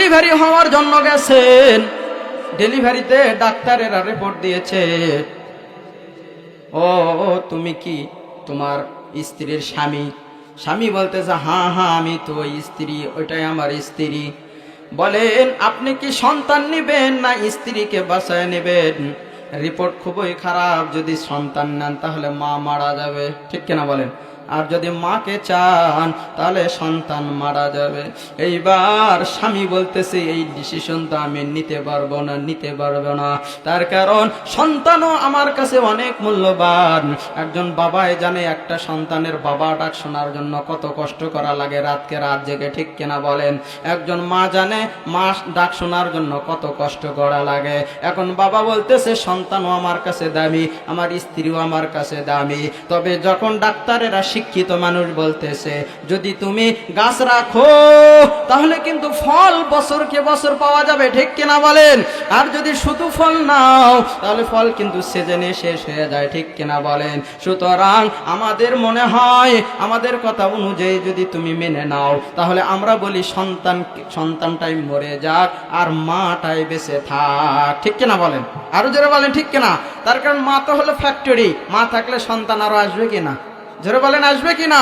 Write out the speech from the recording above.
Delivery হওয়ার জন্য গেছেন, ডেলিভারিতে ডাক্তারেরা রিপোর্ট দিয়েছে, ও তুমি কি তোমার স্ত্রীর স্বামী? স্বামী বলতেছে হ্যাঁ হ্যাঁ আমি তো ওই স্ত্রী, ওইটাই আমার স্ত্রী। বলেন আপনি কি সন্তান নেবেন না স্ত্রীকে বাঁচায় নেবেন? রিপোর্ট খুবই খারাপ, যদি সন্তান নেন তাহলে মা মারা যাবে, ঠিক কিনা বলেন? আর যদি মাকে চান তাহলে সন্তান মারা যাবে। এইবার স্বামী বলতেছে এই ডিসিশন তো আমি নিতে পারবো না, তার কারণ সন্তানও আমার কাছে অনেক মূল্যবান। একজন বাবাই জানে একটা সন্তানের বাবা ডাক শোনার জন্য কত কষ্ট করা লাগে, রাতকে রাত জেগে, ঠিক কিনা বলেন? একজন মা জানে মা ডাক শোনার জন্য কত কষ্ট করা লাগে। এখন বাবা বলতেছে সন্তানও আমার কাছে দামি, আমার স্ত্রীও আমার কাছে দামি। তবে যখন ডাক্তারেরা শিক্ষিত মানুষ বলতেছে যদি তুমি গাছ রাখো তাহলে কিন্তু ফল বছরকে বছর পাওয়া যাবে, ঠিক কিনা বলেন? আর যদি শুধু ফল নাও তাহলে ফল কিন্তু সিজনে শেষ হয়ে যায়, ঠিক কিনা বলেন? সুতরাং আমাদের মনে হয় আমাদের কথা অনুযায়ী যদি তুমি মেনে নাও তাহলে আমরা বলি সন্তানটাই মরে যাক আর মাটাই বেঁচে থাক, ঠিক কিনা বলেন? আরো জোরে বলেন ঠিক কিনা? তার কারণ মা তো হলো ফ্যাক্টরি, মা থাকলে সন্তান আরো আসবে কিনা? জোরে বলেন আসবে কিনা?